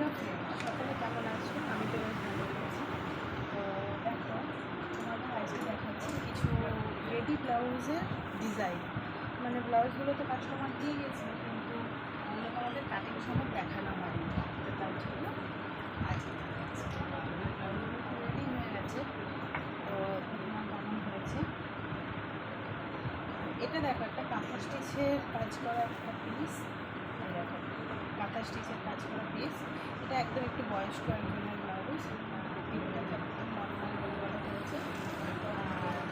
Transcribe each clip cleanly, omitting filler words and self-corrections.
Hello friend, সকলে কেমন আছো? আমি তো বেশ ভালো আছি। তো দেখো, তোমাদের আজকে দেখাচ্ছি কিছু রেডি ব্লাউজের ডিজাইন। মানে ব্লাউজগুলো তো কাস্টমার দিয়ে গেছে, কিন্তু ওগুলো তো আমাদের কাটিং সময় দেখানো হয়নি। তো তার জন্য আজকে দেখাচ্ছি। ব্লাউজগুলো তো রেডি হয়ে গেছে। তো তোমার কেমন হয়েছে? এটা দেখো, একটা কাঁথা স্টিচের কাজ করা একটা পিস। দেখো, কাঁথা স্টিচের কাজ করা পিস। এটা একদম একটু বয়স্ক একজনের ব্লাউজ। পিনটা একদম নর্মাল বলে হয়েছে। আর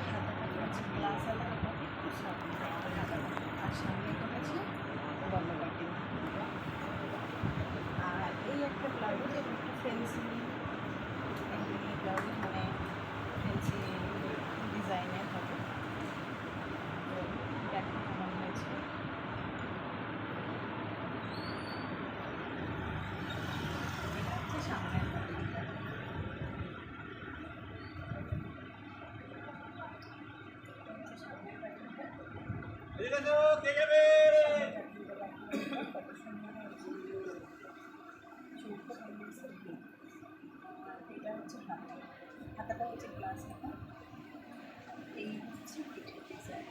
হাতাটা করেছে গ্লাস আলাদা কাটিং, একটু সফট হাতাটা। আর সামনে করেছে বলো কাটিং। আর এই একটা ব্লাউজ, এটা একটা ফেন্সি ব্লাউজ, মানে ফেন্সি ডিজাইনের হবে। তো দেখো কেমন হয়েছে। এটা হচ্ছে সামনের কাটিংটা। কত সুন্দর হয়েছে। আর এটা হচ্ছে হাতা। হাতাটা হচ্ছে গ্লাস হাতা। এই হচ্ছে পিঠের ডিজাইন।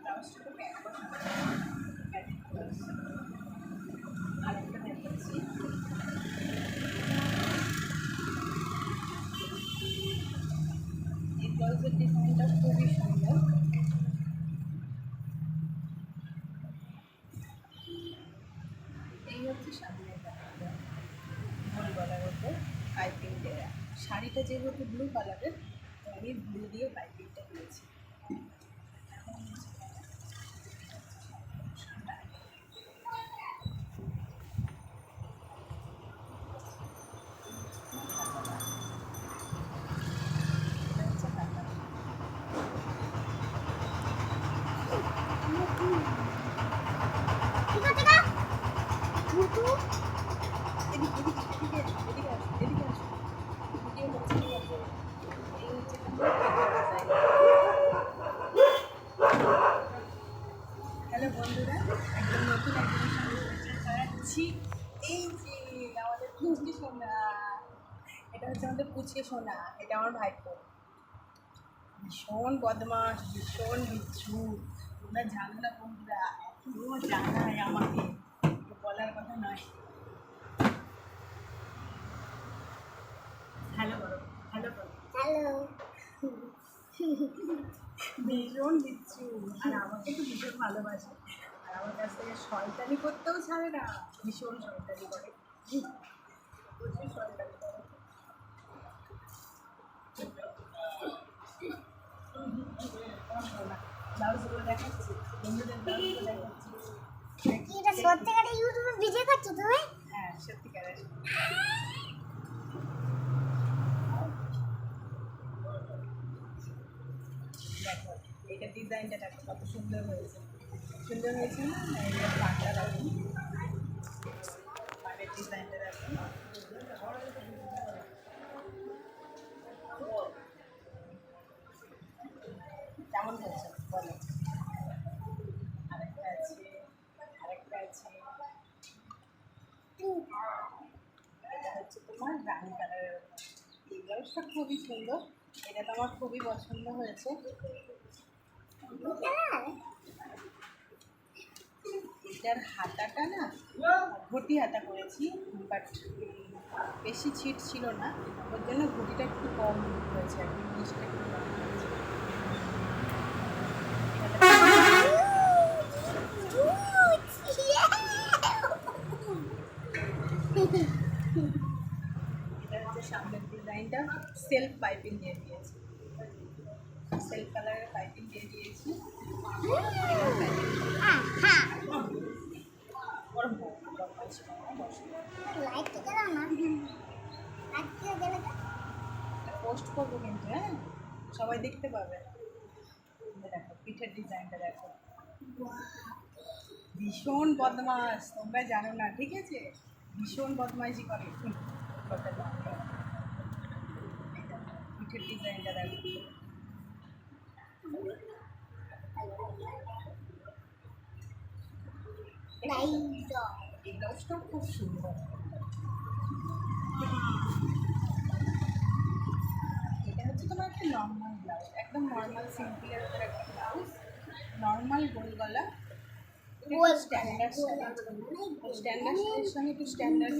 ব্লাউজটা তো প্যান্ট ব্লাউজ। আরেকটা দেখাচ্ছি। এই ব্লাউজের ডিজাইনটা খুবই সুন্দর। এই হচ্ছে সামনের কাটিংটা, গোল গলার ওপর পাইপিং দেওয়া। শাড়িটা যেহেতু ব্লু কালারের, তো আমি ব্লু দিয়ে পাইপিংটা দিয়েছি। এখন হচ্ছে এটা হচ্ছে হাতা। এদিকে এদিকে এদিকে আসো, এদিকে আসো, এদিকে আসো। ভিডিও করছি, ঠিক আছে? এই হচ্ছে ডিজাইন। হ্যালো বন্ধুরা, একদম নতুন একজনের সঙ্গে পরিচয় করাচ্ছি। এই যে আমাদের পুচকে সোনা, এটা হচ্ছে আমাদের পুচকে সোনা। এটা আমার ভাইপো। ভীষণ বদমাস, ভীষণ বিচ্ছু। তোমরা জানো না বন্ধুরা, এখনও জানায় আমাকে, তো বলার কথা নয়। হ্যালো বলো, হ্যালো বলো। হ্যালো। ভীষণ বিচ্ছু, আর আমাকে তো ভীষণ ভালোবাসে। আর আমার কাছ থেকে শয়তানি করতেও ছাড়ে না, ভীষণ শয়তানি করে, প্রচুর শয়তানি করে। ব্লাউজগুলো দেখাচ্ছি, বন্ধুদের ব্লাউজগুলো দেখাচ্ছি। এটা সত্যিকারে ইউটিউবে ভিডিও করছো তুমি? হ্যাঁ, সত্যিকারের। দেখো, এটা ডিজাইনটা দেখো কত সুন্দর হয়েছে। সুন্দর হয়েছে না? এটা পাটটা দেখো, পাটের ডিজাইনটা দেখো। কেমন হয়েছে বলো? আরেকটা আছে, আরেকটা আছে। এটা হচ্ছে তোমার রানি কালারের। এই ব্লাউজটা খুবই সুন্দর, এটা তো আমার খুবই পছন্দ হয়েছে। এটার হাতাটা না ঘটি হাতা করেছি, বাট বেশি ছিট ছিল না, ওর জন্য ঘটিটা একটু কম হয়েছে আর কি, জিনিসটা একটু কম হয়েছে। এটা হচ্ছে সামনের ডিজাইনটা, সেলফ পাইপিং দিয়ে দিয়েছি, সেলফ কালারের পাইপিং দিয়ে দিয়েছি। ওর লাইট জ্বালাও না, লাইট দিয়ে জ্বালা দাও। পোস্ট করবো কিন্তু, হ্যাঁ, সবাই দেখতে পাবে। দেখো পিঠের ডিজাইনটা দেখো, ভীষণ বদমাস, তোমরা জানো না, ঠিক আছে? ভীষণ বদমাইশি করে। পিঠের ডিজাইনটা দেখো, এই ব্লাউজটাও খুব সুন্দর। এটা হচ্ছে তোমার একটা নর্মাল ব্লাউজ, একদম নর্মাল সিম্পলের উপর একটা ব্লাউজ, নর্মাল গোল গলা, স্ট্যান্ডার্ড স্টাইলের সঙ্গে একটু স্ট্যান্ডার্ড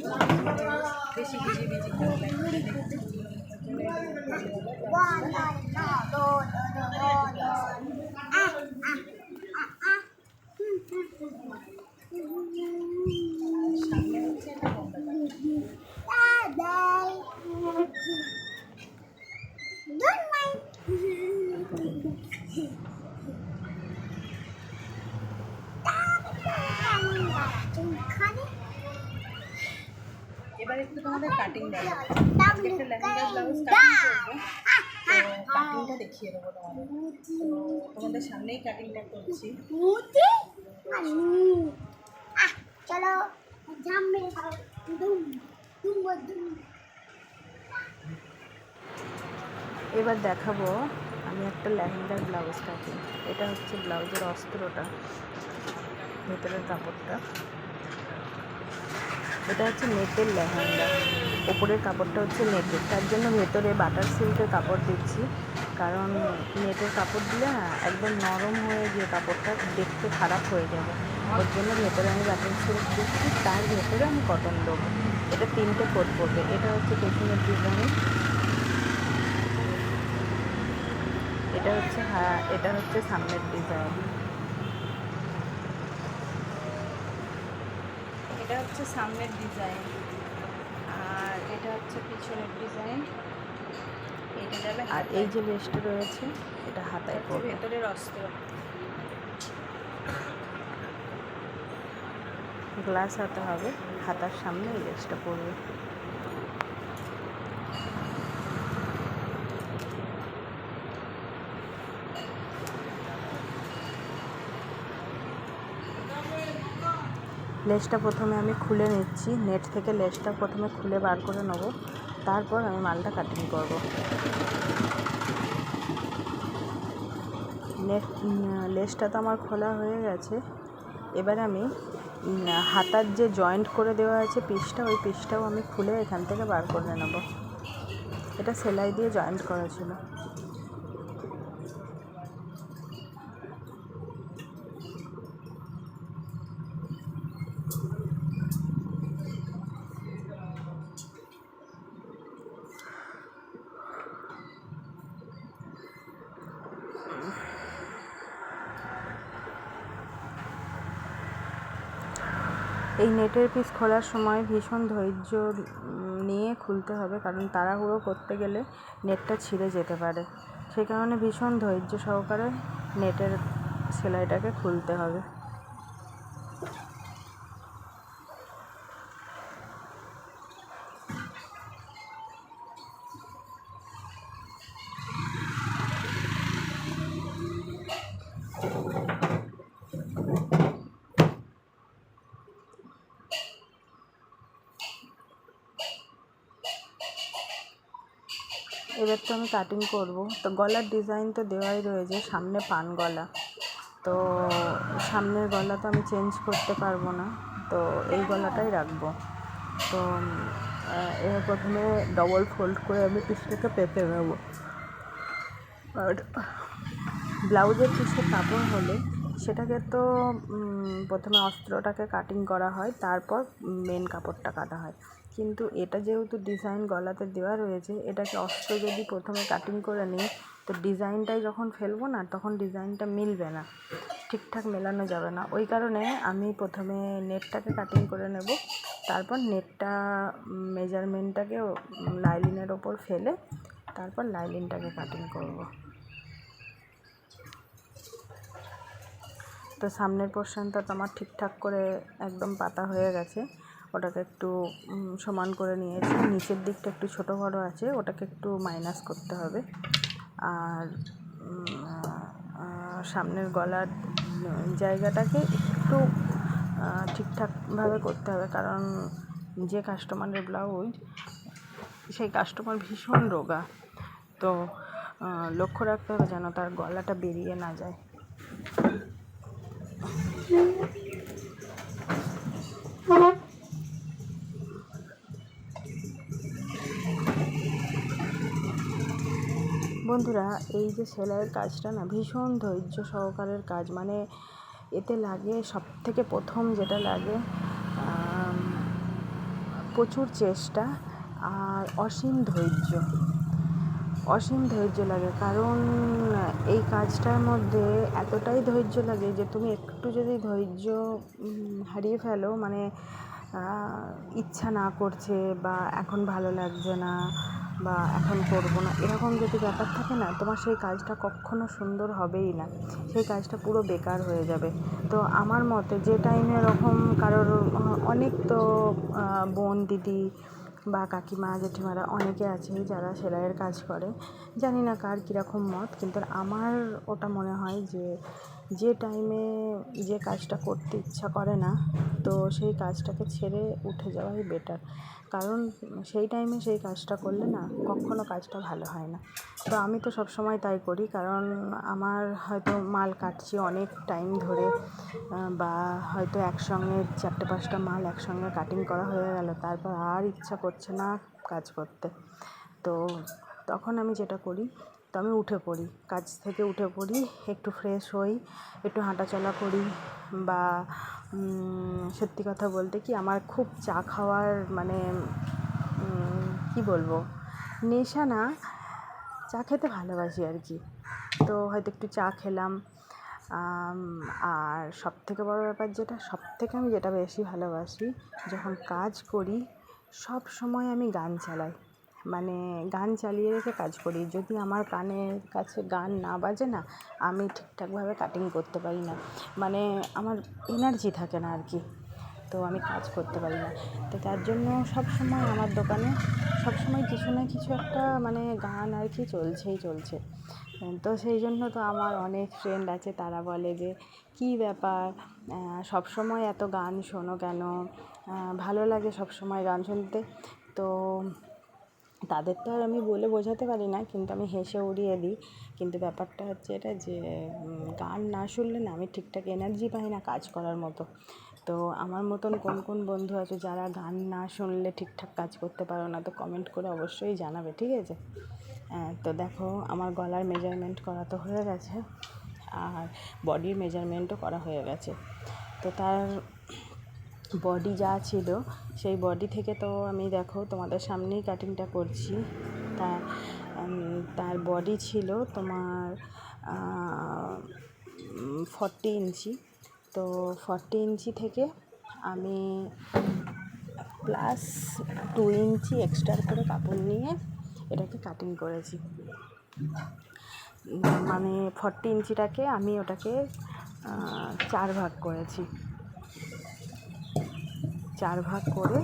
বেশি বিজি বিজি ভালো লাগে দেখতে। সামনে হচ্ছে একটা এবার একটু তোমাদের কাটিং দেখাবো। আজকে একটা লেহেঙ্গা ব্লাউজ কাটিং করবো, তো কাটিংটা দেখিয়ে দেবো তোমাদের। তো তোমাদের সামনেই কাটিংটা করছি। চলো এবার দেখাবো আমি একটা লেহেঙ্গার ব্লাউজ কাটিং। এটা হচ্ছে ব্লাউজের অস্ত্রটা, ভেতরের কাপড়টা। এটা হচ্ছে নেটের লেহেঙ্গা, ওপরের কাপড়টা হচ্ছে নেটের, তার জন্য ভেতরে বাটার সিল্কের কাপড় দিচ্ছি। কারণ নেটের কাপড় দিলে একদম নরম হয়ে গিয়ে কাপড়টা দেখতে খারাপ হয়ে যাবে, ওর জন্য ভেতরে আমি বাটার সিল্ক দিচ্ছি, তার ভেতরে আমি কটন দেবো। এটা 3টে কোট পড়বে। এটা হচ্ছে পেছনের ডিজাইন, এটা হচ্ছে সামনের ডিজাইন, এটা হচ্ছে সামনের ডিজাইন, আর এটা হচ্ছে পিছনের ডিজাইন। এটা যাবে আর এই যে লেসটা রয়েছে এটা হাতায় পড়বে। ভেতরের অস্ত্র, গ্লাস হাতা হবে, হাতার সামনে এই লেসটা পড়বে। লেসটা প্রথমে আমি খুলে নিচ্ছি, নেট থেকে লেসটা প্রথমে খুলে বার করে নেব, তারপর আমি মালটা কাটিং করব। লেসটা তো আমার খোলা হয়ে গেছে। এবার আমি হাতার যে জয়েন্ট করে দেওয়া আছে পিসটা, ওই পিসটাও আমি খুলে এখান থেকে বার করে নেব। এটা সেলাই দিয়ে জয়েন্ট করা ছিল। এই নেটের পিস খোলার সময় ভীষণ ধৈর্য নিয়ে খুলতে হবে, কারণ তাড়াহুড়ো করতে গেলে নেটটা ছিঁড়ে যেতে পারে। সেই কারণে ভীষণ ধৈর্য সহকারে নেটের সেলাইটাকে খুলতে হবে। এবার তো আমি কাটিং করব। তো গলার ডিজাইন তো দেওয়াই রয়েছে, সামনে পান গলা, তো সামনের গলা তো আমি চেঞ্জ করতে পারবো না, তো এই গলাটাই রাখবো। তো এবার প্রথমে ডবল ফোল্ড করে আমি পিসটাকে পেতে নেব। আর ব্লাউজের পিসে কাপড় হলে সেটাকে তো প্রথমে অস্ত্রটাকে কাটিং করা হয়, তারপর মেন কাপড়টা কাটা হয়। কিন্তু এটা যেহেতু ডিজাইন গলাতে দেওয়া রয়েছে, এটাকে অস্ত্র যদি প্রথমে কাটিং করে নিই, তো ডিজাইনটাই যখন ফেলবো না, তখন ডিজাইনটা মিলবে না, ঠিকঠাক মেলানো যাবে না। ওই কারণে আমি প্রথমে নেটটাকে কাটিং করে নেব, তারপর নেটটা মেজারমেন্টটাকে লাইলিনের ওপর ফেলে তারপর লাইলিনটাকে কাটিং করব। তো সামনের পোর্শনটা তো আমার ঠিকঠাক করে একদম পাতা হয়ে গেছে, ওটাকে একটু সমান করে নিয়েছি। নিচের দিকটা একটু ছোটো বড়ো আছে, ওটাকে একটু মাইনাস করতে হবে। আর সামনের গলার জায়গাটাকে একটু ঠিকঠাকভাবে করতে হবে, কারণ যে কাস্টমারের ব্লাউজ, সেই কাস্টমার ভীষণ রোগা। তো লক্ষ্য রাখতে হবে যেন তার গলাটা বেরিয়ে না যায়। বন্ধুরা, এই যে সেলাইয়ের কাজটা না ভীষণ ধৈর্য সহকারের কাজ। মানে এতে লাগে সবথেকে প্রথম যেটা লাগে প্রচুর চেষ্টা আর অসীম ধৈর্য। অসীম ধৈর্য লাগে, কারণ এই কাজটার মধ্যে এতটাই ধৈর্য লাগে যে তুমি একটু যদি ধৈর্য হারিয়ে ফেলো, মানে ইচ্ছা না করছে বা এখন ভালো লাগছে না বা এখন করবো না, এরকম যদি ব্যাপার থাকে না, তোমার সেই কাজটা কখনো সুন্দর হবেই না, সেই কাজটা পুরো বেকার হয়ে যাবে। তো আমার মতে যে টাইমে এরকম কারোর অনেক তো বোন দিদি বা কাকিমা জেঠিমারা অনেকে আছে যারা সেলাইয়ের কাজ করে, জানি না কার কীরকম মত, কিন্তু আমার ওটা মনে হয় যে টাইমে যে কাজটা করতে ইচ্ছা করে না, তো সেই কাজটাকে ছেড়ে উঠে যাওয়াই বেটার। কারণ সেই টাইমে সেই কাজটা করলে না কখনো কাজটা ভালো হয় না। তো আমি তো সবসময় তাই করি, কারণ আমার হয়তো মাল কাটছি অনেক টাইম ধরে, বা হয়তো একসঙ্গে 4-5টা মাল একসঙ্গে কাটিং করা হয়ে গেল, তারপর আর ইচ্ছা করছে না কাজ করতে। তো তখন আমি যেটা করি, তো আমি উঠে পড়ি, কাজ থেকে উঠে পড়ি, একটু ফ্রেশ হই, একটু হাঁটাচলা করি, বা সত্যি কথা বলতে কি, আমার খুব চা খাওয়ার মানে কি বলবো, নেশা না, চা খেতে ভালোবাসি আর কি। তো হয়তো একটু চা খেলাম। আর সবথেকে বড় ব্যাপার আমি যেটা বেশি ভালোবাসি, যখন কাজ করি সব সময় আমি গান চালাই, মানে গান চালিয়ে রেখে কাজ করি। যদি আমার কানের কাছে গান না বাজে না, আমি ঠিকঠাকভাবে কাটিং করতে পারি না, মানে আমার এনার্জি থাকে না আর কি, তো আমি কাজ করতে পারি না। তো তার জন্য সব সময় আমার দোকানে সবসময় কিছু না কিছু একটা মানে গান আর কি চলছেই চলছে। তো সেই জন্য তো আমার অনেক ফ্রেন্ড আছে, তারা বলে যে কী ব্যাপার, সব সময় এত গান শোনো কেন, ভালো লাগে সব সময় গান শুনতে। তো তাদের তো আর আমি বলে বোঝাতে পারি না, কিন্তু আমি হেসে উড়িয়ে দিই। কিন্তু ব্যাপারটা হচ্ছে এটা যে গান না শুনলে না আমি ঠিকঠাক এনার্জি পাই না কাজ করার মতো। তো আমার মতন কোন কোন বন্ধু আছে যারা গান না শুনলে ঠিকঠাক কাজ করতে পারো না, তো কমেন্ট করে অবশ্যই জানাবে, ঠিক আছে? তো দেখো, আমার গলার মেজারমেন্ট করা তো হয়ে গেছে, আর বডির মেজারমেন্টও করা হয়ে গেছে। তো তার বডি যা ছিল সেই বডি থেকে তো আমি দেখো তোমাদের সামনেই কাটিংটা করছি। তার বডি ছিল তোমার 40 ইঞ্চি। তো 40 ইঞ্চি থেকে আমি +2 ইঞ্চি এক্সট্রা করে কাপড় নিয়ে এটাকে কাটিং করেছি। মানে 40 ইঞ্চিটাকে আমি ওটাকে 4 ভাগ করেছি। 4 ভাগ করে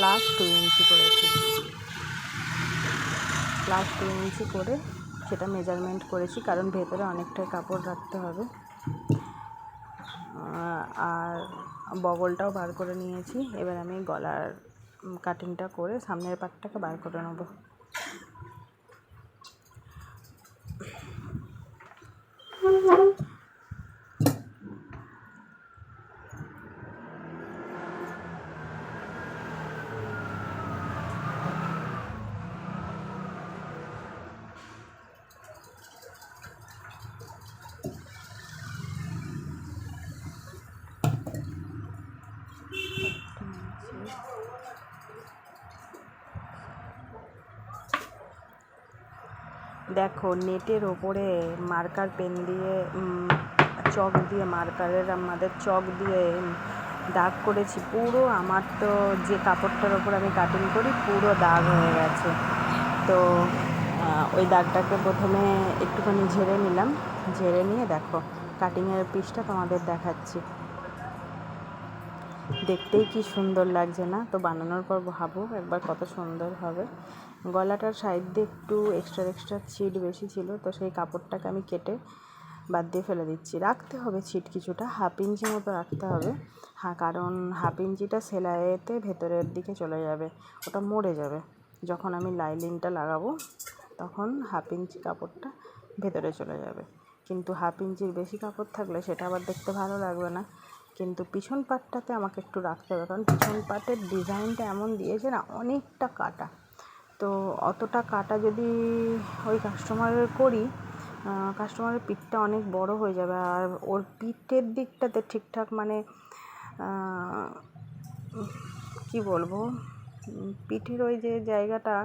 +2 ইঞ্চি করেছি। +2 ইঞ্চি করে সেটা মেজারমেন্ট করেছি, কারণ ভেতরে অনেকটাই কাপড় রাখতে হবে। আর বগলটাও বার করে নিয়েছি। এবার আমি গলার কাটিংটা করে সামনের পাটটাকে বার করে নেব। দেখো, নেটের ওপরে মার্কার পেন দিয়ে চক দিয়ে আমাদের চক দিয়ে দাগ করেছি পুরো। আমার তো যে কাপড়টার ওপর আমি কাটিং করি পুরো দাগ হয়ে গেছে। তো ওই দাগটাকে প্রথমে একটুখানি ঝেড়ে নিলাম, ঝেড়ে নিয়ে দেখো কাটিংয়ের পিসটা তোমাদের দেখাচ্ছি। দেখতেই কি সুন্দর লাগছে না? তো বানানোর পর ভাবো একবার কত সুন্দর হবে। গলাটার সাইড দিয়ে একটু এক্সট্রা ছিট বেশি ছিল, তো সেই কাপড়টাকে আমি কেটে বাদ দিয়ে ফেলে দিচ্ছি। রাখতে হবে ছিট কিছুটা, 1/2 ইঞ্চি মতো রাখতে হবে। হ্যাঁ, কারণ 1/2 ইঞ্চিটা সেলাইতে ভেতরের দিকে চলে যাবে, ওটা মরে যাবে। যখন আমি লাইনিংটা লাগাবো তখন 1/2 ইঞ্চি কাপড়টা ভেতরে চলে যাবে। কিন্তু 1/2 ইঞ্চির বেশি কাপড় থাকলে সেটা আবার দেখতে ভালো লাগবে না। কিন্তু পিছন পাটটাতে আমাকে একটু রাখতে হবে, কারণ পিছন পাটের ডিজাইনটা এমন দিয়েছে না, অনেকটা কাটা। তো অতটা কাটা যদি ওই কাস্টমারের করি, কাস্টমারের পিঠটা অনেক বড় হয়ে যাবে। আর ওর পিঠের দিকটাতে ঠিকঠাক মানে কি বলবো, পিঠের ওই যে জায়গাটা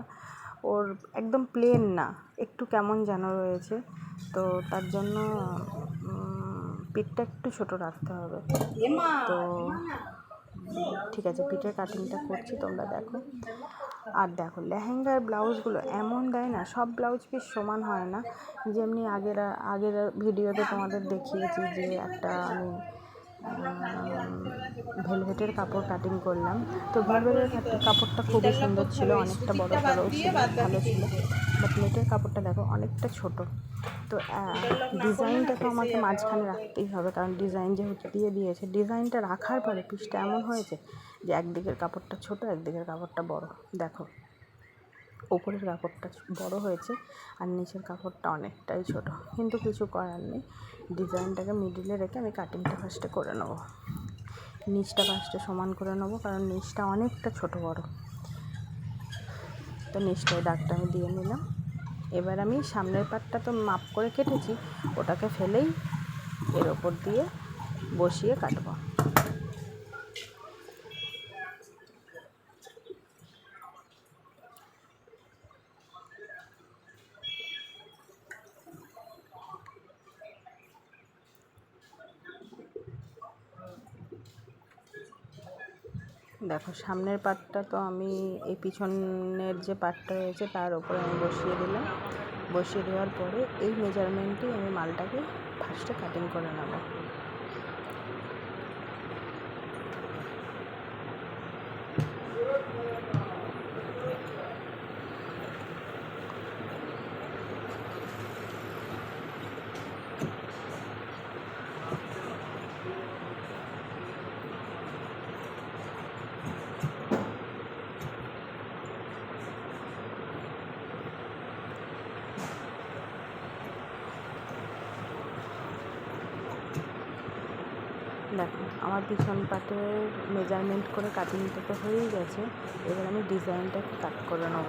ওর একদম প্লেন না, একটু কেমন যেন রয়েছে। তো তার জন্য পিঠটা একটু ছোট রাখতে হবে। তো ঠিক আছে, পিঠের কাটিংটা করছি, তোমরা দেখো। আর দেখো, লেহেঙ্গার ব্লাউজগুলো এমন দেয় না, সব ব্লাউজ পিস সমান হয় না। যেমনি আগের ভিডিওতে তোমাদের দেখিয়েছি যে একটা আমি ভেলভেটের কাপড় কাটিং করলাম। তো ভেলভেটের কাপড়টা খুবই সুন্দর ছিল, অনেকটা বড় সড়ো ছিল, ভালো ছিল। বাট নেটের কাপড়টা দেখো অনেকটা ছোট। তো ডিজাইনটা তো আমাকে মাঝখানে রাখতেই হবে, কারণ ডিজাইন যেহেতু দিয়ে দিয়েছে। ডিজাইনটা রাখার পরে পিসটা এমন হয়েছে যে একদিকের কাপড়টা ছোট, একদিকের কাপড়টা বড়। দেখো, উপরের কাপড়টা বড় হয়েছে আর নিচের কাপড়টা অনেকটাই ছোট, কিন্তু কিছু করার নেই। ডিজাইনটাকে মিডিলে রেখে আমি কাটিংটা ফার্স্টে করে নেবো। নিচটা ফার্স্টে সমান করে নেবো, কারণ নিচটা অনেকটা ছোট বড়। তো নিচটায় দাগটা আমি দিয়ে নিলাম। এবার আমি সামনের পাটটা তো মাপ করে কেটেছি, ওটাকে ফেলেই এর ওপর দিয়ে বসিয়ে কাটবো। দেখো, সামনের পাটটা তো আমি এই পিছনের যে পাটটা রয়েছে তার ওপরে আমি বসিয়ে দিলাম। বসিয়ে দেওয়ার পরে এই মেজারমেন্টেই আমি মালটাকে ফার্স্টে কাটিং করে নেব। দেখো, আমার পিছন পাটের মেজারমেন্ট করে কাটিংটা তো হয়েই গেছে। এবার আমি ডিজাইনটাকে কাট করে নেব।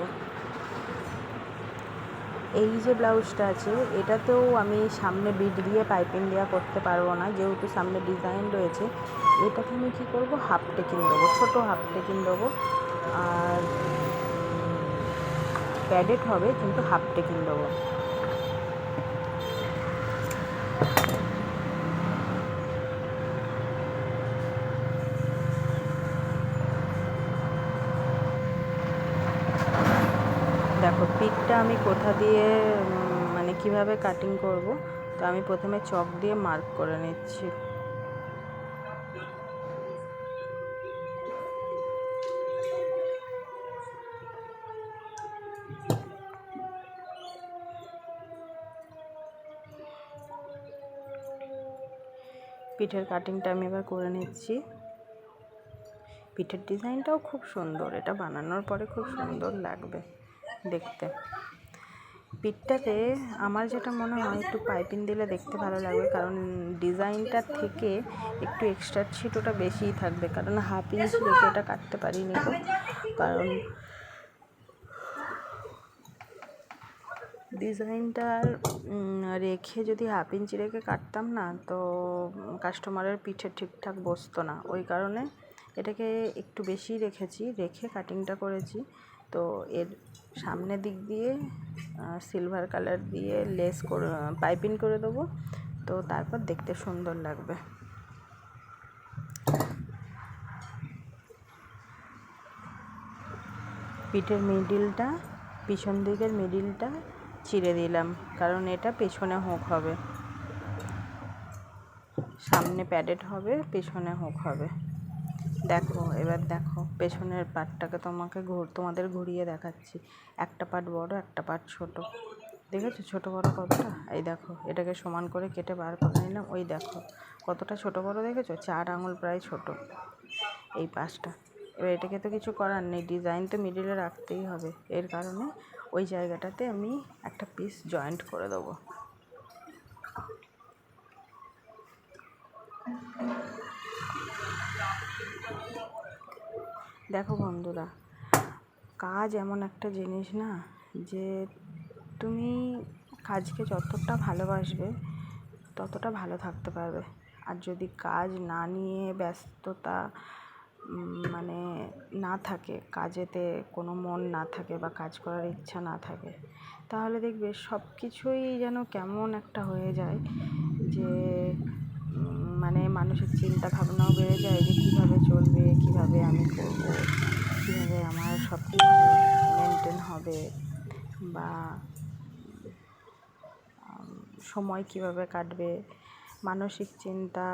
এই যে ব্লাউজটা আছে, এটাতেও আমি সামনে বিট দিয়ে পাইপিং দেওয়া করতে পারবো না, যেহেতু সামনে ডিজাইন রয়েছে। এটাকে আমি কী করবো, হাফ টেকিং দেবো, ছোটো হাফ টেকিং দেবো। আর প্যাডেড হবে, কিন্তু হাফ টেকিং দেবো। দেখো, পিকটা আমি কোথা দিয়ে মানে কিভাবে কাটিং করব। তো আমি প্রথমে চক দিয়ে মার্ক করে নিচ্ছি। পিঠের কাটিংটা আমি এবার করে নিচ্ছি। পিঠের ডিজাইনটাও খুব সুন্দর, এটা বানানোর পরে খুব সুন্দর লাগবে দেখতে। পিঠটাতে আমার যেটা মনে হয় একটু পাইপিং দিলে দেখতে ভালো লাগবে, কারণ ডিজাইনটার থেকে একটু এক্সট্রা ছিট ওটা বেশিই থাকবে। কারণ 1/2 ইঞ্চি রেখে এটা কাটতে পারিনি তো, কারণ ডিজাইনটার রেখে যদি 1/2 ইঞ্চি রেখে কাটতাম না, তো কাস্টমারের পিঠে ঠিকঠাক বসতো না। ওই কারণে এটাকে একটু বেশি রেখেছি, রেখে কাটিংটা করেছি। তো এর সামনের দিক দিয়ে সিলভার কালার দিয়ে লেস করে পাইপিং করে দেবো, তো তারপর দেখতে সুন্দর লাগবে। পিঠের মিডিলটা, পিছন দিকের মিডিলটা চিড়ে দিলাম, কারণ এটা পেছনে হুক হবে। সামনে প্যাডেড হবে, পেছনে হুক হবে। দেখো, এবার দেখো পেছনের পাটটাকে তোমাদের ঘুরিয়ে দেখাচ্ছি। একটা পাট বড়, একটা পাট ছোট। দেখেছো ছোটো বড়ো কতটা? এই দেখো, এটাকে সমান করে কেটে বার করে নিলাম। ওই দেখো কতটা ছোটো বড়ো দেখেছো, 4 আঙুল প্রায় ছোট এই পাশটা। এবার এটাকে তো কিছু করার নেই, ডিজাইন তো মিডিলে রাখতেই হবে, এর কারণে ওই জায়গাটাতে আমি একটা পিস জয়েন্ট করে দেবো। দেখো বন্ধুরা, কাজ এমন একটা জিনিস না, যে তুমি কাজকে যতটা ভালোবাসবে ততটা ভালো থাকতে পারবে। আর যদি কাজ না নিয়ে ব্যস্ততা মানে না থাকে, কাজেতে কোনো মন না থাকে বা কাজ করার ইচ্ছা না থাকে, তাহলে দেখবে সব কিছুই যেন কেমন একটা হয়ে যায়, যে মানে মানসিক চিন্তা ভাবনাও বেড়ে যায় যে কীভাবে চলবে, কীভাবে আমি করব, কীভাবে আমার সব কিছু মেনটেন হবে, বা সময় কীভাবে কাটবে। মানসিক চিন্তা,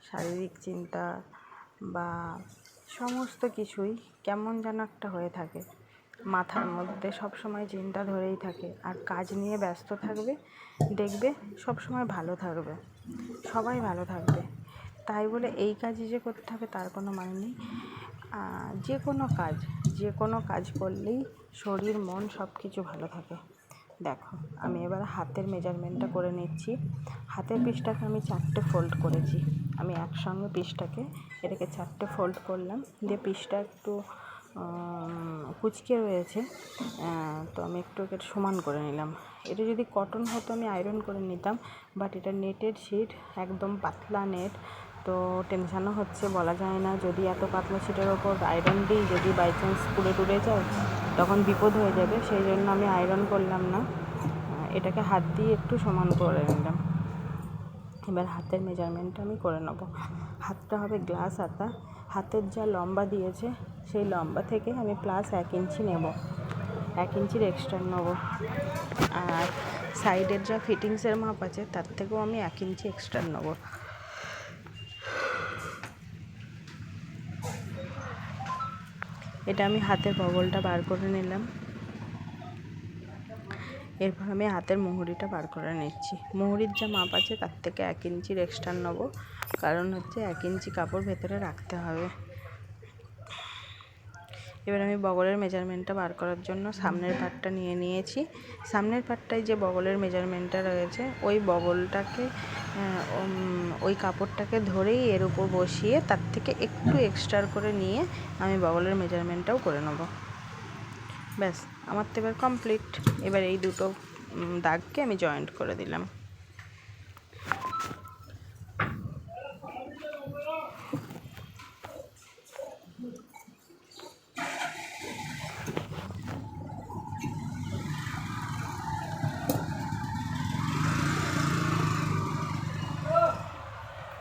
শারীরিক চিন্তা বা সমস্ত কিছুই কেমন যেন একটা হয়ে থাকে, মাথার মধ্যে সব সময় চিন্তা ধরেই থাকে। আর কাজ নিয়ে ব্যস্ত থাকবে, দেখবে সব সময় ভালো থাকবে, সবাই ভালো থাকবে। তাই বলে এই কাজই যে করতে হবে তার কোনো মানে নেই। যে কোনো কাজ করলেই শরীর মন সব কিছু ভালো থাকে। দেখো, আমি এবার হাতের মেজারমেন্টটা করে নিচ্ছি। হাতের পিসটাকে আমি 4টে ফোল্ড করেছি। আমি একসঙ্গে পিসটাকে এটাকে 4টে ফোল্ড করলাম, দিয়ে পিসটা একটু কুঁচকে রয়েছে, তো আমি একটু একে সমান করে নিলাম। এটা যদি কটন হতো আমি আয়রন করে নিতাম, বাট এটা নেটের শিট, একদম পাতলা নেট, তো টেনশানও হচ্ছে, বলা যায় না যদি এত পাতলা শিটের ওপর আয়রন দিই, যদি বাই চান্স পুড়ে টুড়ে যায় তখন বিপদ হয়ে যাবে। সেই জন্য আমি আয়রন করলাম না, এটাকে হাত দিয়ে একটু সমান করে নিলাম। এবার হাতের মেজারমেন্টটা আমি করে নেব। হাতটা হবে গ্লাস হাতা। হাতের যা লম্বা দিয়েছে সেই লম্বা থেকে আমি প্লাস 1 ইঞ্চি নেব, 1 ইঞ্চির এক্সট্রা নেব। আর সাইডের যা ফিটিংসের মাপ আছে তার থেকেও আমি 1 ইঞ্চি এক্সট্রা নেব। এটা আমি হাতের বগলটা বার করে নিলাম। এরপর আমি হাতের মুহুরিটা বার করে নিচ্ছি। মুহুরির যা মাপ আছে তার থেকে 1 ইঞ্চির এক্সট্রা নেব, কারণ হচ্ছে 1 ইঞ্চি কাপড় ভেতরে রাখতে হবে। এবার আমি বগলের মেজারমেন্টটা বার করার জন্য সামনের পার্টটা নিয়ে নিয়েছি। সামনের পার্টটায় যে বগলের মেজারমেন্টটা রয়েছে, ওই বগলটাকে ওই কাপড়টাকে ধরেই এর উপর বসিয়ে তার থেকে একটু এক্সট্রা করে নিয়ে আমি বগলের মেজারমেন্টটাও করে নেব। ব্যাস, আমার তো এবার কমপ্লিট। এবার এই দুটো দাগকে আমি জয়েন্ট করে দিলাম।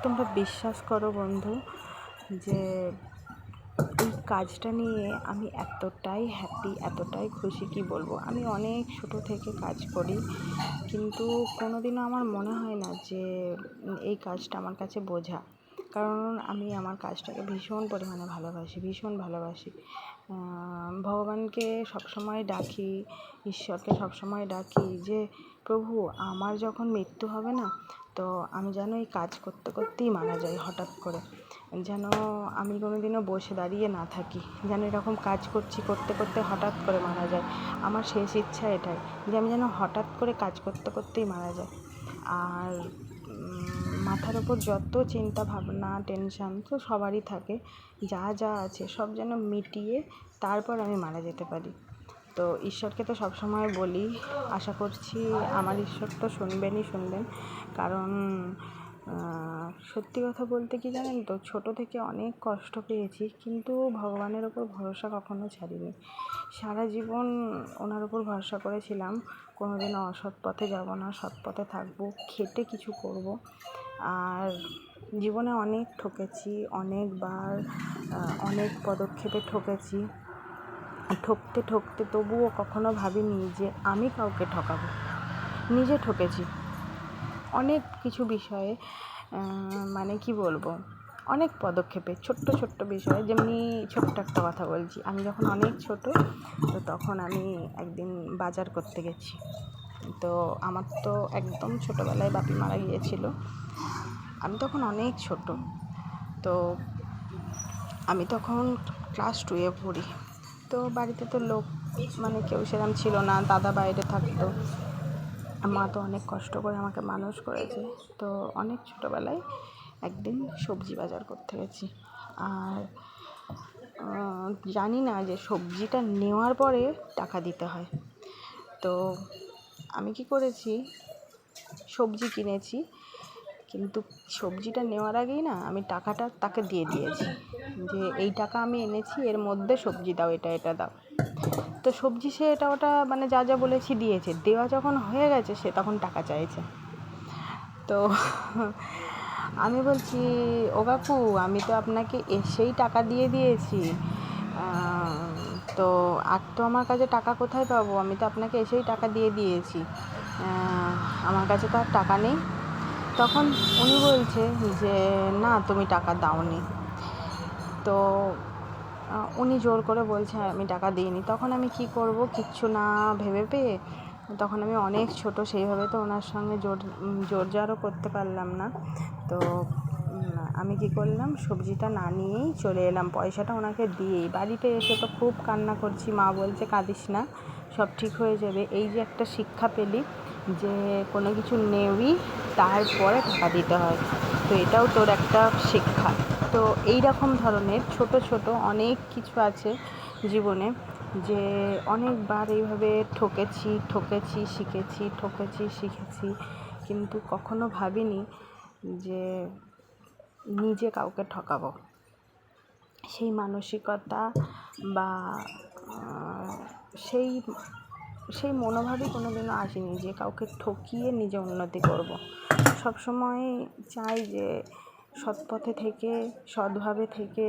তোমরা বিশ্বাস করো বন্ধু, যে এই কাজটা নিয়ে আমি এতটাই হ্যাপি, এতটাই খুশি, কি বলবো। আমি অনেক ছোটো থেকে কাজ করি, কিন্তু কোনোদিনও আমার মনে হয় না যে এই কাজটা আমার কাছে বোঝা। কারণ আমি আমার কাজটাকে ভীষণ পরিমাণে ভালোবাসি, ভীষণ ভালোবাসি। ভগবানকে সবসময় ডাকি, ঈশ্বরকে সবসময় ডাকি যে প্রভু, আমার যখন মৃত্যু হবে না, তো আমি যেন এই কাজ করতে করতেই মারা যাই হঠাৎ করে, যেন আমি কোনোদিনও বসে দাঁড়িয়ে না থাকি, যেন এরকম কাজ করতে করতে হঠাৎ করে মারা যায়। আমার শেষ ইচ্ছা এটাই, যে আমি যেন হঠাৎ করে কাজ করতে করতেই মারা যাই। আর মাথার ওপর যত চিন্তা ভাবনা টেনশান তো সবারই থাকে, যা যা আছে সব যেন মিটিয়ে তারপর আমি মারা যেতে পারি। তো ঈশ্বরকে তো সবসময় বলি, আশা করছি আমার ঈশ্বর তো শুনবেন। কারণ সত্যি কথা বলতে কি জানেন তো, ছোটো থেকে অনেক কষ্ট পেয়েছি, কিন্তু ভগবানের ওপর ভরসা কখনো ছাড়িনি। সারা জীবন ওনার ওপর ভরসা করেছিলাম, কোনোদিনও অসৎ পথে যাব না, সৎ পথে থাকবো, খেটে কিছু করব। আর জীবনে অনেক ঠকেছি, অনেকবার অনেক পদক্ষেপে ঠকেছি। ঠকতে তবুও কখনো ভাবিনি যে আমি কাউকে ঠকাবো। নিজে ঠকেছি অনেক কিছু বিষয়ে, মানে কি বলবো, অনেক পদক্ষেপে ছোট্ট বিষয়ে। যেমনি ছোট্ট একটা কথা বলছি, আমি যখন অনেক ছোট, তো তখন আমি একদিন বাজার করতে গেছি। তো আমার তো একদম ছোটোবেলায় বাপি মারা গিয়েছিল, আমি তখন অনেক ছোট। তো আমি তখন ক্লাস 2-এ পড়ি। তো বাড়িতে তো লোক মানে কেউ সেরকম ছিল না, দাদা বাইরে থাকতো, মা তো অনেক কষ্ট করে আমাকে মানুষ করেছে। তো অনেক ছোটোবেলায় একদিন সবজি বাজার করতে গেছি, আর জানি না যে সবজিটা নেওয়ার পরে টাকা দিতে হয়। তো আমি কি করেছি, সবজি কিনেছি, কিন্তু সবজিটা নেওয়ার আগেই না আমি টাকাটা তাকে দিয়ে দিয়েছি যে এই টাকা আমি এনেছি, এর মধ্যে সবজি দাও, এটা এটা দাও। তো সবজি সে এটা ওটা মানে যা যা বলেছি দিয়েছে, দেওয়া যখন হয়ে গেছে সে তখন টাকা চাইছে। তো আমি বলছি, ও কাকু, আমি তো আপনাকে এসেই টাকা দিয়ে দিয়েছি, তো আর তো আমার কাছে টাকা কোথায় পাবো, আমি তো আপনাকে এসেই টাকা দিয়ে দিয়েছি, আমার কাছে তো আর টাকা নেই। তখন উনি বলছে যে না, তুমি টাকা দাওনি। তো উনি জোর করে বলছে আমি টাকা দিইনি। তখন আমি কি করব, কিচ্ছু না ভেবে পেয়ে, তখন আমি অনেক ছোট, সেইভাবে তো ওনার সঙ্গে জোর জারও করতে পারলাম না। তো আমি কি করলাম, সবজিটা না নিয়েই চলে এলাম, পয়সাটা ওনাকে দিয়েই। বাড়িতে এসে তো খুব কান্না করছি, মা বলছে কাঁদিস না, সব ঠিক হয়ে যাবে। এই যে একটা শিক্ষা পেলি যে কোনো কিছু নেবি তারপরে টাকা দিতে হয়, তো এটাও তোর একটা শিক্ষা। তো এই রকম ধরনের ছোট ছোট অনেক কিছু আছে জীবনে, যে অনেকবার এইভাবে শিখেছি, কিন্তু কখনো ভাবিনি যে নিজে কাউকে ঠকাবো। সেই মানসিকতা বা সেই মনোভাবই কোনোদিনও আসেনি যে কাউকে ঠকিয়ে নিজে উন্নতি করব। সবসময় চাই যে সৎ পথে থেকে, সৎভাবে থেকে,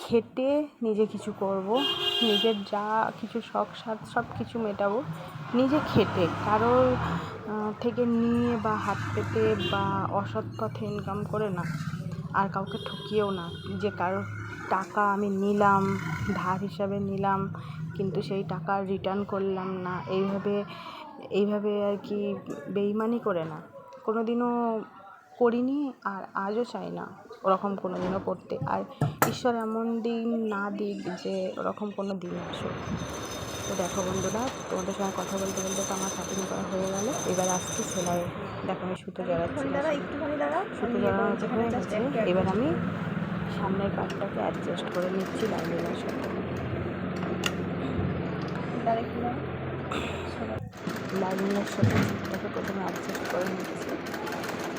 খেটে নিজে কিছু করব, নিজের যা কিছু শখ সাধ সব কিছু মেটাবো নিজে খেটে, কারোর থেকে নিয়ে বা হাত পেতে বা অসৎ পথে ইনকাম করে না, আর কাউকে ঠকিয়েও না। যে কারোর টাকা আমি নিলাম, ধার হিসাবে নিলাম, কিন্তু সেই টাকা রিটার্ন করলাম না, এইভাবে আর কি বেইমানি করে না, কোনো দিনও করিনি, আর আজও চাই না ওরকম কোনো দিনও করতে। আর ঈশ্বর এমন দিন না দিক যে ওরকম কোনো দিন আসুক। তো দেখো বন্ধুরা, তোমাদের সঙ্গে কথা বলতে বলতে তো আমার কাটিং করা হয়ে গেল। এবার আসছি সেলাই। দেখো আমি সুতো জড়াচ্ছি, সুতো জড়ানো হয়ে গেছে। এবার আমি সামনের পাটটাকে অ্যাডজাস্ট করে নিচ্ছি লাইনিংয়ের সাথে। লাইনিংয়ের সাথে সুতোটাকে প্রথমে অ্যাডজাস্ট করে নিচ্ছি।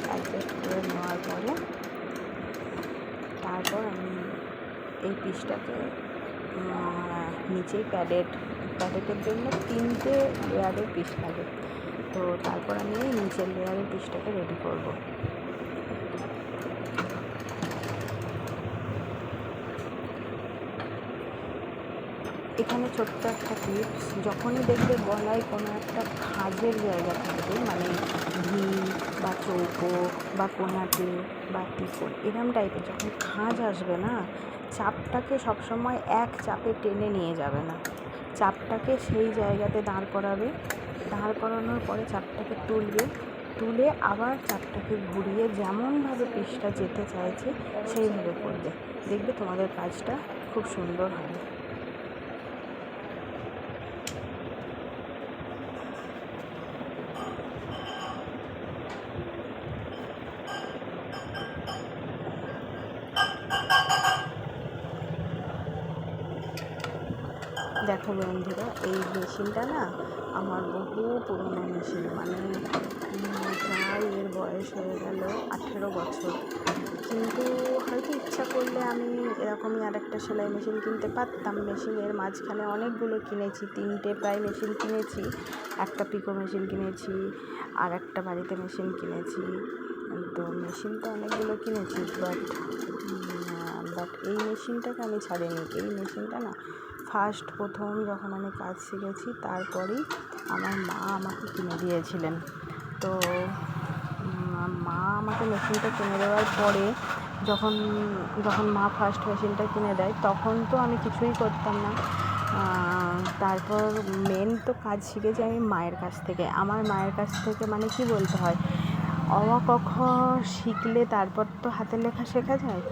অ্যাডজাস্ট করে নেওয়ার পরে তারপর আমি এই পিসটাকে নিচেই প্যাডেটের জন্য 3টে লেয়ারের পিস লাগে। তো তারপর আমি এই নিচের লেয়ারের পিসটাকে রেডি করব। এখানে ছোট্ট একটা টিপস, যখনই দেখবে গলায় কোনো একটা খাঁজের জায়গা থাকবে, মানে ভি বা চৌকো বা কোনাতে বা ত্রিকোণ এরম টাইপের যখন খাঁজ আসবে না, চাপটাকে সবসময় এক চাপে টেনে নিয়ে যাবে না, চাপটাকে সেই জায়গাতে দাঁড় করাবে, দাঁড় করানোর পরে চাপটাকে তুলে আবার চাপটাকে ঘুরিয়ে যেমনভাবে পিসটা যেতে চাইছে সেইভাবে করবে, দেখবে তোমাদের কাজটা খুব সুন্দর হবে। দেখো বন্ধুরা, এই মেশিনটা না আমার বহু পুরনো মেশিন, মানে প্রায় এর বয়স হয়ে গেল 18 বছর। কিন্তু হয়তো ইচ্ছা করলে আমি এরকমই আরেকটা সেলাই মেশিন কিনতে পারতাম। মেশিনের মাঝখানে অনেকগুলো কিনেছি, 3টে প্রায় মেশিন কিনেছি, একটা পিকো মেশিন কিনেছি, আর একটা বাড়িতে মেশিন কিনেছি। তো মেশিন তো অনেকগুলো কিনেছি, বাট এই মেশিনটাকে আমি ছাড়িনি। এই মেশিনটা না প্রথম যখন আমি কাজ শিখেছি, তারপরেই আমার মা আমাকে কিনে দিয়েছিলেন। তো মা আমাকে মেশিনটা কিনে দেওয়ার পরে যখন মা ফার্স্ট মেশিনটা কিনে দেয়, তখন তো আমি কিছুই করতাম না, তারপর মেন তো কাজ শিখেছি আমি মায়ের কাছ থেকে। আমার মায়ের কাছ থেকে মানে কি বলতে হয়, অ আ ক খ শিখলে তারপর তো হাতের লেখা শেখা যায়,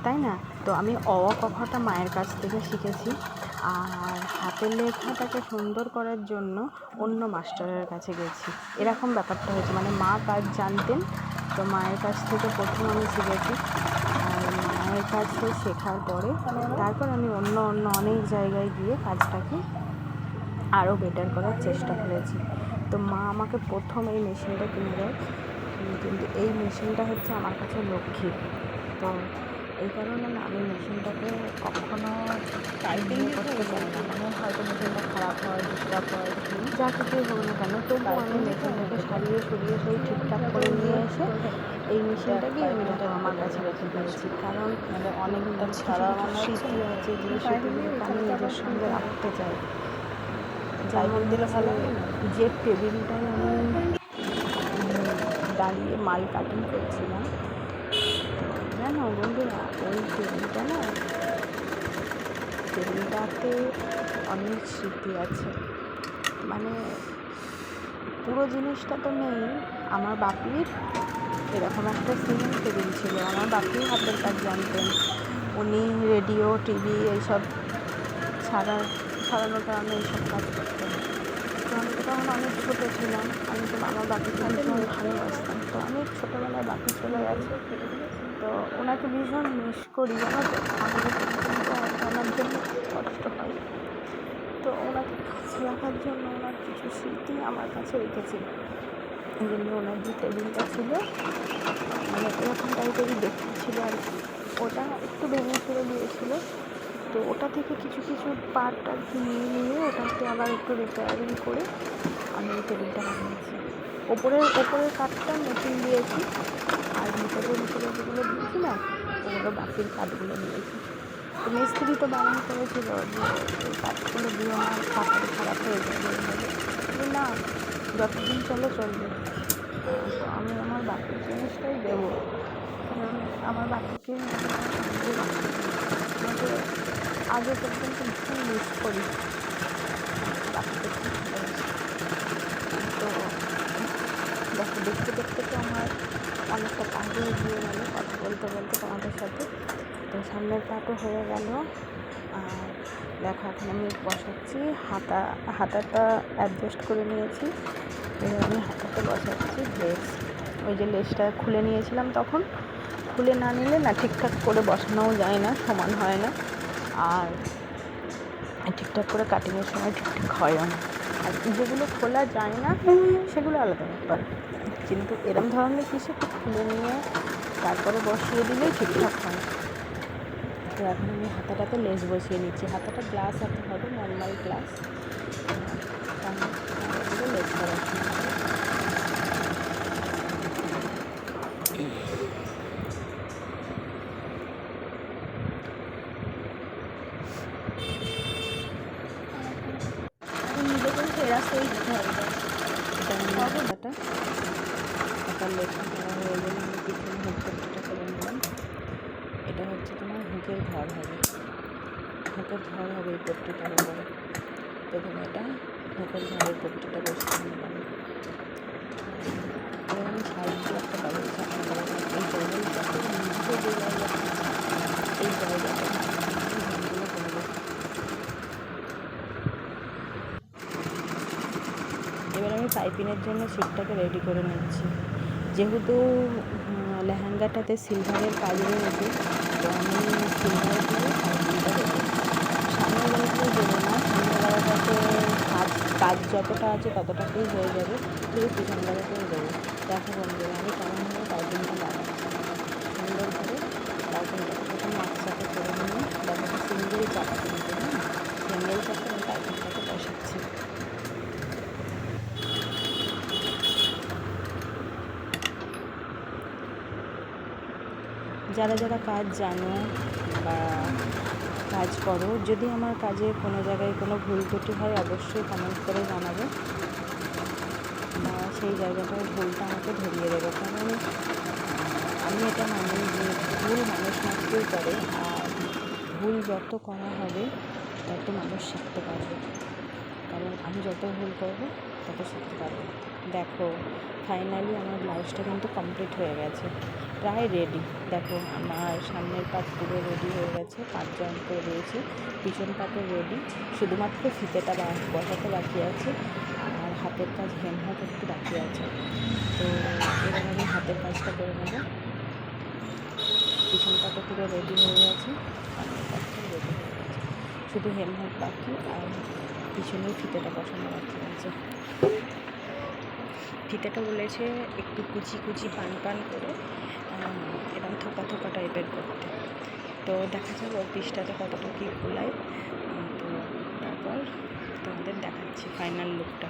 তাই না? তো আমি অ আ ক খটা মায়ের কাছ থেকে শিখেছি। আর হাতের লেখাটাকে সুন্দর করার জন্য অন্য মাস্টারের কাছে গেছি, এরকম ব্যাপারটা হয়েছে। মানে মা কাজ জানতেন, তো মায়ের কাছ থেকে প্রথম আমি শিখেছি। আর মায়ের কাছে শেখার পরে তারপর আমি অন্য অনেক জায়গায় গিয়ে কাজটাকে আরও বেটার করার চেষ্টা করেছি। তো মা আমাকে প্রথম এই মেশিনটা কিনে দেয়, কিন্তু এই মেশিনটা হচ্ছে আমার কাছে লক্ষ্মী। তো এই কারণে না আমি মেশিনটাকে কখনো টাইপিং করতে চাই না। মানে হয়তো মেশিনটা খারাপ হয়, ডিস্টার্ব হয়, যা কিছুই হোক না কেন, তবুও আমি মেশিনটাকে সারিয়ে সুরিয়ে সেই ঠিকঠাক করে নিয়ে এসে এই মেশিনটাকে আমি দেখো আমার কাছে রেখে দিয়েছি। কারণ অনেকটা কিছু ছাড়া কিছু মনে হচ্ছে স্মৃতি আছে যে স্মৃতিগুলোকে আমি নিজের সঙ্গে রাখতে চাই। যেমন টাইপিং দিলে ভালো হবে না? যে টেবিলটায় আমি দাঁড়িয়ে মাল কাটিং করছিলাম, জানো বন্ধুরা, ওই টেবিলটাতে অনেক স্মৃতি আছে। মানে পুরো জিনিসটা তো নেই, আমার বাপির এরকম একটা সিলিং টেবিল ছিল। আমার বাপি হাতের কাজ জানতেন, উনি রেডিও টিভি এইসব সারানোর কারণে এইসব কাজ করতেন। তো আমি তো তখন অনেক ছোটো ছিলাম, আমি তো আমার বাপিকে ভীষণ ভালোবাসতাম। তো আমি ছোটোবেলায় বাপি চলে গেছে, তো ওনাকে ভীষণ মিস করি, জানো তো। আমাদের পর্যন্ত ওনার জন্য কষ্ট হয়। তো ওনাকে কাছে রাখার জন্য ওনার কিছু স্মৃতি আমার কাছে রেখেছি। এই জন্য ওনার যে টেবিলটা ছিল, মানে এরকম টাইপেরই দেখতে ছিল আর কি, ওটা একটু ভেঙে ফেলে দিয়েছিল। তো ওটা থেকে কিছু পার্ট আর কি নিয়ে ওটাকে আবার একটু রিপেয়ারিং করে আমি এই টেবিলটা বানিয়েছি। ওপরের কাঠটা নতুন দিয়েছি, আর ভিতরে যেগুলো দিয়েছি না, ওগুলো বাকির কাঠগুলো দিয়েছি। তো মিস্ত্রি তো বারণ করেছিল যে এই কাঠগুলো দিয়ে আমার কাপড় খারাপ হয়ে যাবে, কিন্তু না, যতদিন চলবে। তো আমি আমার বাকির জিনিসটাই দেবো, কারণ আমার বাকিকে আমাকে আজও পর্যন্ত ভীষণ মিস করি বাকিকে। তো দেখো, দেখতে তো আমার অনেকটা কাজে এগিয়ে গেল কথা বলতে তোমাদের সাথে। তো সামনের পাটও হয়ে গেল। আর দেখো এখন আমি বসাচ্ছি হাতাটা অ্যাডজাস্ট করে নিয়েছি, এবার আমি হাতাতে বসাচ্ছি লেস। ওই যে লেসটা খুলে নিয়েছিলাম, তখন খুলে না নিলে না ঠিকঠাক করে বসানোও যায় না, সমান হয় না, আর ঠিকঠাক করে কাটিংয়ের সময় ঠিকঠাক হয়ও না। আর যেগুলো খোলা যায় না সেগুলো আলাদা ব্যাপার, কিন্তু এরম ধরনের কিছু একটু খুলে নিয়ে তারপরে বসিয়ে দিলেই ঠিকঠাক হয়। তো এখন আমি হাতাটাতে লেস বসিয়ে নিচ্ছি। হাতাটা গ্লাস হাতে হবে, নর্মাল গ্লাস, লেস করার রাস্তায় যেতে হবে। হাতাটা লেখা করা হয়ে গেলে আমি পিছনে হুক পট্টিটা করে নিলাম। এটা হচ্ছে তোমার হুকের ঘর হবে এই পট্টিটার উপরে। প্রথমে এটা হুকের ঘরের পট্টিটা বসিয়ে নিলাম। এবার আমি সাইড দিয়ে একটা ডাবল চাপা করা এই জায়গাটা এবার আমি পাইপিংয়ের জন্য সিটটাকে রেডি করে নিচ্ছি। যেহেতু লেহেঙ্গাটাতে সিলভারের কাজ রয়েছে, তো আমি সিলভার দিয়ে পাইপিংটা দেবো। সামনের বেলাটাই দেবো না, সামনের বেলাটাতে কাজ যতটা আছে ততটাতেই হয়ে যাবে, সেই পিছন বেলাটাই দেবো। দেখো বন্ধুরা, আমি কেমনভাবে পাইপিংটা লাগাচ্ছি। সুন্দর করে পাইপিংটাকে প্রথমে একসাথে করে নিয়ে দেখো সিঙ্গেল চাপা কিন্তু, সিঙ্গেল চাপে আমি পাইপিংটাকে বসাচ্ছি। যারা কাজ জানো বা কাজ করো, যদি আমার কাজে কোনো জায়গায় কোনো ভুল ত্রুটি হয় অবশ্যই কমেন্ট করে জানাবে, বা সেই জায়গাটায় ভুলটা আমাকে ধরিয়ে দেবে। কারণ আমি এটা মানি যে ভুল মানুষ মাত্রই করে, আর ভুল যত করা হবে তত মানুষ শিখতে পারবে, কারণ আমি যত ভুল করবো তত শিখতে পারবো। দেখো ফাইনালি আমার ব্লাউজটা কিন্তু কমপ্লিট হয়ে গেছে, প্রায় রেডি। দেখো আমার সামনের পাট পুরো রেডি হয়ে গেছে, পাট জয়েন্ট করে দিয়েছি, পিছন পাটও রেডি, শুধুমাত্র ফিতেটা বসাতে বাকি আছে, আর হাতের কাজ হেমহাট একটু বাকি আছে। তো এবার আমি হাতের কাজটা করে নেবো। পিছন পাটও পুরো রেডি হয়ে গেছে, সামনের পাটটাও রেডি হয়ে গেছে, শুধু হেমহাট বাকি আর পিছনের ফিতেটা বসানো বাকি আছে। ফিতেটা বলেছে একটু কুচি কুচি পান পান করে এরকম থোকা থোকা টাইপের করতে। তো দেখা যাক ওর পিসটাতে কতটা কী খোলায়, তো তারপর তোমাদের দেখাচ্ছি ফাইনাল লুকটা।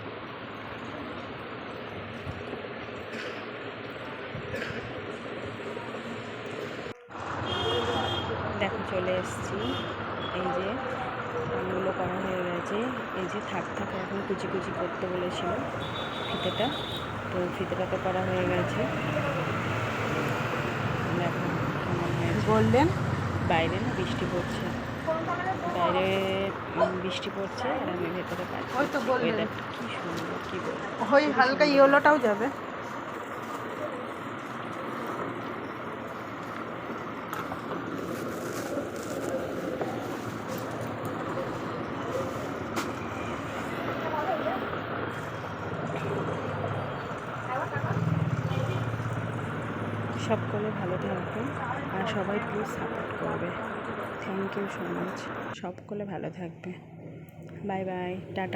দেখো চলে এসেছি, এই যে পানগুলো করা হয়ে গেছে, এই যে থাক এখন কুচি কুচি করতে বলেছিল ফিতেটা, তো ফিতেটা তো করা হয়ে গেছে। দেখো কেমন হয়েছে। গোল্ডেন বাইরে না বৃষ্টি পড়ছে, বাইরে বৃষ্টি পড়ছে আর আমি ভেতরে কাজ ওই তো golden। ওয়েদারটা কী সুন্দর, কী বলবো, ওই হালকা ইয়েলোটাও যাবে। সকলে ভালো থাকবে আর সবাই প্লিজ সাপোর্ট করবে। থ্যাংক ইউ সো মাচ, সকলে ভালো থাকবে। Bye bye, tata.